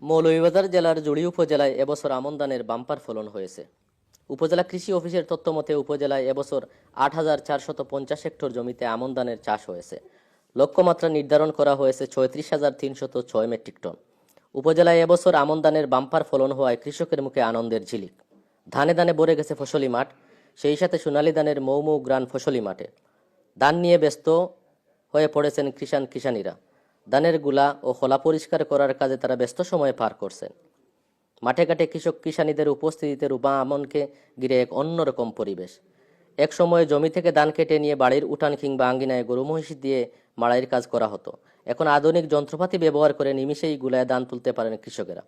মৌলভীবাজার জেলার জুড়ি উপজেলায় এবছর আমন ধানের বাম্পার ফলন হয়েছে। উপজেলা কৃষি অফিসের তথ্যমতে উপজেলায় এবছর ৮,৪৫০ হেক্টর জমিতে আমন ধানের চাষ হয়েছে। লক্ষ্যমাত্রা নির্ধারণ করা হয়েছে ৩৬,৩০৬ মেট্রিক টন। উপজেলায় এবছর আমন ধানের বাম্পার ফলন হওয়ায় কৃষকের মুখে আনন্দের ঝিলিক। ধানে ধানে ভরে গেছে ফসলি মাঠ, সেই সাথে সোনালী ধানের মৌ গ্রান ফসলি মাঠে। ধান নিয়ে ব্যস্ত হয়ে পড়েছেন কিষানীরা। ধানের গুলা ও খোলা পরিষ্কার করার কাজে তারা ব্যস্ত সময় পার করছেন। মাঠে ঘাটে কিষানীদের উপস্থিতিতে রূপা আমনকে ঘিরে এক অন্যরকম পরিবেশ। এক সময় জমি থেকে ধান কেটে নিয়ে বাড়ির উঠান কিংবা আঙ্গিনায় গরু মহিষ দিয়ে মাড়াইয়ের কাজ করা হতো। এখন আধুনিক যন্ত্রপাতি ব্যবহার করে নিমিষেই গুলায় ধান তুলতে পারেন কৃষকেরা।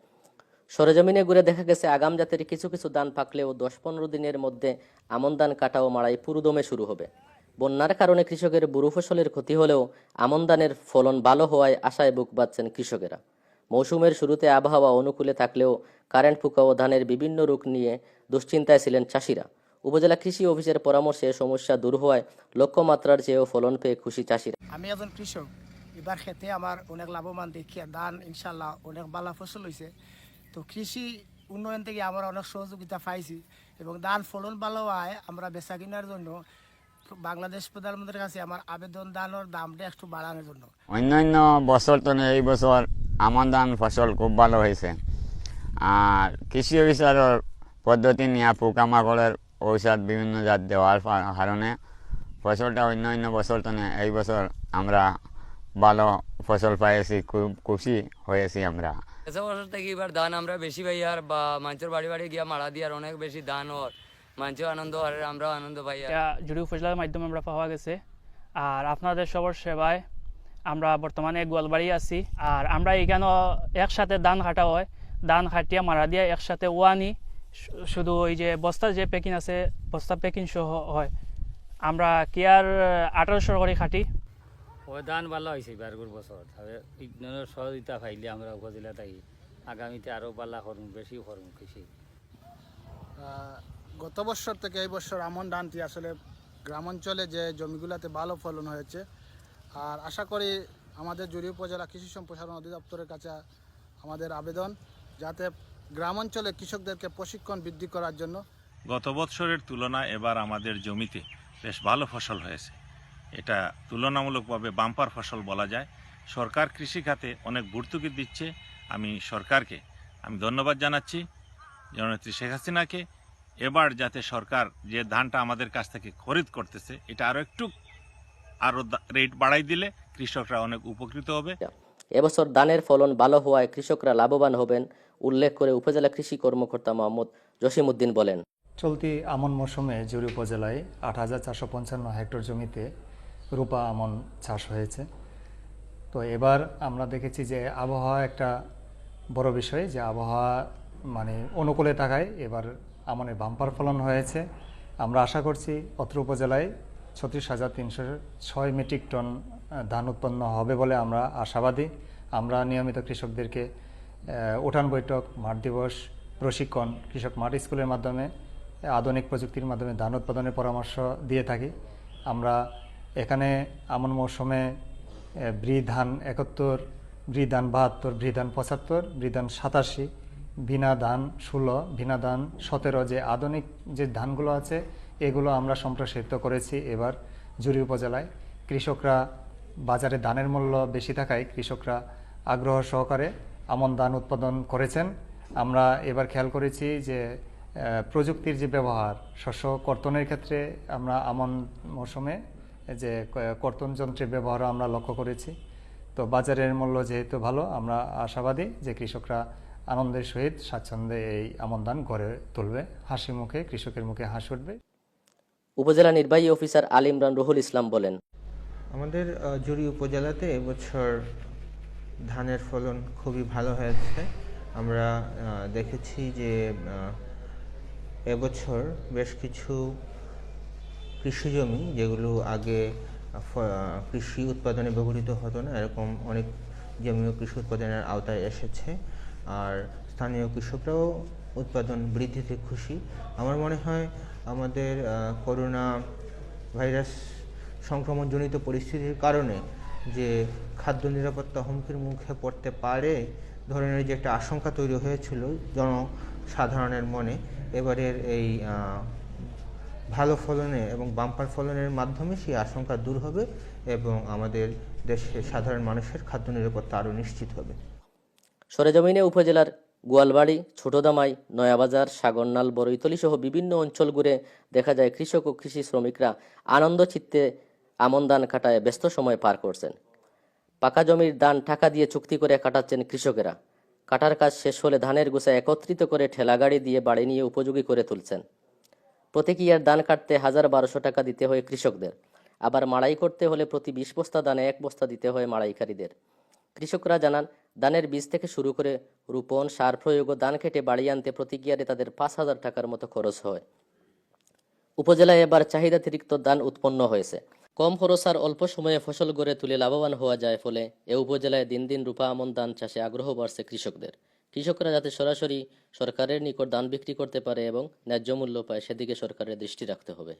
সরেজমিনে ঘুরে দেখা গেছে আগাম জাতের কিছু কিছু ধান পাকলেও ১০-১৫ দিনের মধ্যে আমন ধান কাটা ও মাড়াই পুরোদমে শুরু হবে। বন্যার কারণে কৃষকের বুরু ফসলের ক্ষতি হলেও আমন ধানের ফলন ভালো হওয়ায় আশায় বুক বাঁধছেন কৃষকেরা। মৌসুমের শুরুতে আবহাওয়া অনুকূলে থাকলেও কারেন্ট পোকা ও ধানের বিভিন্ন রোগ নিয়ে দুশ্চিন্তায় ছিলেন চাষিরা। উপজেলা কৃষি অফিসের পরামর্শে সমস্যা দূর হওয়ায় লক্ষ্যমাত্রার চেয়েও ফলন পেয়ে খুশি চাষিরা। আমি একজন কৃষক, এবার খেতে আমার অনেক লাভবান দেখিয়া ধান ইনশাল্লাহ অনেক ভালো ফসল হয়েছে। তো কৃষি উন্নয়ন থেকে আমরা অনেক সহযোগিতা পাইছি এবং ধান ফলন ভালো হয় আমরা বেচা কেনার জন্য বাংলাদেশ প্রধানমন্ত্রীর কাছে আমার আবেদন ধানের দামটা একটু বাড়ানোর জন্য। অন্যান্য বছর তো এই বছর আমন ধান ফসল খুব ভালো হয়েছে। আর কৃষি অফিসারের পদ্ধতি নিয়ে পোকামাকড়ের ঔষধ বিভিন্ন জাত দেওয়ার কারণে ফসলটা অন্যান্য বছর তো এই বছর আমরা ভালো ফসল পাইছি, খুব খুশি হয়েছি আমরা। বছর থেকে এবার ধান আমরা বেশি পাই আর বা মানুষের বাড়ি বাড়ি গিয়া মারা দিয়ে আর অনেক বেশি ধান হওয়ার মানুষও আনন্দ আর আমরাও আনন্দ পাই। জুড়ি উপজেলার মাধ্যমে আমরা পাওয়া গেছে। আর আপনাদের সবার সেবায় আমরা বর্তমানে গোয়ালবাড়ি আছি। আর আমরা এখানেও একসাথে ধান কাটা হয়, ধান কাটিয়া মারা দিয়ে একসাথে ওয়ানি শুধু ওই যে বস্তা যে প্যাকিং আছে বস্তা প্যাকিং সহ হয়। আমরা কেয়ার 1800 করে খাটি। ও ধান ভালো হয়েছে এবারগুর বছর, তবে বিজ্ঞানের সহযোগিতা পাইলে আমরা উপজেলা থাকি আগামীতে আরও ভালো করুন, বেশি করুন কৃষি। গত বছর থেকে এই বছর আমন ধানটি আসলে গ্রামাঞ্চলে যে জমিগুলোতে ভালো ফলন হয়েছে। আর আশা করি আমাদের জুড়ি উপজেলা কৃষি সম্প্রসারণ অধিদপ্তরের কাছে আমাদের আবেদন যাতে গ্রামাঞ্চলে কৃষকদেরকে প্রশিক্ষণ বৃদ্ধি করার জন্য। গত বছরের তুলনায় এবার আমাদের জমিতে বেশ ভালো ফসল হয়েছে। এটা তুলনামূলকভাবে বাম্পার ফসল বলা যায়। সরকার কৃষি খাতে অনেক ভর্তুকি দিচ্ছে। আমি সরকারকে ধন্যবাদ জানাচ্ছি, জননেত্রী শেখ হাসিনাকে। এবার যাতে সরকার যে ধানটা আমাদের কাছ থেকে খরিদ করতেছে এটা আরও রেট বাড়াই দিলে কৃষকরা অনেক উপকৃত হবে। এবছর ধানের ফলন ভালো হওয়ায় কৃষকরা লাভবান হবেন উল্লেখ করে উপজেলা কৃষি কর্মকর্তা মোহাম্মদ জসিমউদ্দিন বলেন, চলতি আমন মৌসুমে জুড়ি উপজেলায় ৮,৪৫৫ হেক্টর জমিতে রূপা আমন চাষ হয়েছে। তো এবার আমরা দেখেছি যে আবহাওয়া একটা বড় বিষয়, যে আবহাওয়া অনুকূলে থাকায় এবার আমনের বাম্পার ফলন হয়েছে। আমরা আশা করছি অত্র উপজেলায় ৩৬,৩০৬ মেট্রিক টন ধান উৎপন্ন হবে বলে আমরা আশাবাদী। আমরা নিয়মিত কৃষকদেরকে উঠান বৈঠক, মাঠ দিবস, প্রশিক্ষণ, কৃষক মাঠ স্কুলের মাধ্যমে আধুনিক প্রযুক্তির মাধ্যমে ধান উৎপাদনের পরামর্শ দিয়ে থাকি। আমরা এখানে আমন মৌসুমে ব্রি ধান ৭১, ব্রি ধান ৭২, ব্রি ধান ৭৫, ব্রি ধান ৮৭, ভিনা ধান ১৬, ভিনা ধান ১৭ যে আধুনিক যে ধানগুলো আছে এগুলো আমরা সম্প্রসারিত করেছি এবার জুড়ি উপজেলায়। কৃষকরা বাজারে ধানের মূল্য বেশি থাকায় কৃষকরা আগ্রহ সহকারে আমন ধান উৎপাদন করেছেন। আমরা এবার খেয়াল করেছি যে প্রযুক্তির যে ব্যবহার, শস্য কর্তনের ক্ষেত্রে আমরা আমন মৌসুমে যে কর্তন যন্ত্রের ব্যবহারও আমরা লক্ষ্য করেছি। তো বাজারের মূল্য যেহেতু ভালো, আমরা আশাবাদী যে কৃষকরা আনন্দের সহিত স্বাচ্ছন্দ্যে এই আমন ধান গড়ে তুলবে। হাসি মুখে কৃষকের মুখে হাসি উঠবে। উপজেলা নির্বাহী অফিসার আল ইমরান রুহুল ইসলাম বলেন, আমাদের জুড়ি উপজেলাতে এবছর ধানের ফলন খুবই ভালো হয়েছে। আমরা দেখেছি যে এবছর বেশ কিছু কৃষি জমি যেগুলো আগে কৃষি উৎপাদনে ব্যবহৃত হতো না, এরকম অনেক জমিও কৃষি উৎপাদনের আওতায় এসেছে। আর স্থানীয় কৃষকরাও উৎপাদন বৃদ্ধিতে খুশি। আমার মনে হয় আমাদের করোনা ভাইরাস সংক্রমণজনিত পরিস্থিতির কারণে যে খাদ্য নিরাপত্তা হুমকির মুখে পড়তে পারে ধরনের যে একটা আশঙ্কা তৈরি হয়েছিল জনসাধারণের মনে, এবারের এই ভালো ফলনে এবং বাম্পার ফলনের মাধ্যমে সেই আশঙ্কা দূর হবে এবং আমাদের দেশের সাধারণ মানুষের খাদ্য নিরাপত্তা আরও নিশ্চিত হবে। সরেজমিনে উপজেলার গোয়ালবাড়ি, ছোটদামাই, নয়াবাজার, সাগরনাল, বরৈতলী সহ বিভিন্ন অঞ্চল ঘুরে দেখা যায় কৃষক ও কৃষি শ্রমিকরা আনন্দ চিত্তে আমন ধান কাটায় ব্যস্ত সময় পার করছেন। পাকা জমির ধান টাকা দিয়ে চুক্তি করে কাটাচ্ছেন কৃষকেরা। কাটার কাজ শেষ হলে ধানের গোছা একত্রিত করে ঠেলাগাড়ি দিয়ে বাড়ি নিয়ে উপযোগী করে তুলছেন। প্রতিক্রিয়ার ধান কাটতে 1,1200 টাকা দিতে হয় কৃষকদের। আবার মাড়াই করতে হলে প্রতি 20 বস্তা ধানে 1 বস্তা দিতে হয় মাড়াইকারীদের। কৃষকরা জানান, ধানের বীজ থেকে শুরু করে রোপণ, সার প্রয়োগ ও ধান কেটে বাড়ি আনতে প্রতিক্রিয়ারে তাদের 5,000 টাকার মতো খরচ হয়। উপজেলায় এবার চাহিদাতিরিক্ত ধান উৎপন্ন হয়েছে। কম খরচ আর অল্প সময়ে ফসল গড়ে তুলে লাভবান হওয়া যায়, ফলে এ উপজেলায় দিন দিন রূপা আমন ধান চাষে আগ্রহ বাড়ছে কৃষকদের। কৃষকরা যাতে সরাসরি সরকারের নিকট ধান বিক্রি করতে পারে এবং ন্যায্য মূল্য পায়, সেদিকে সরকারের দৃষ্টি রাখতে হবে।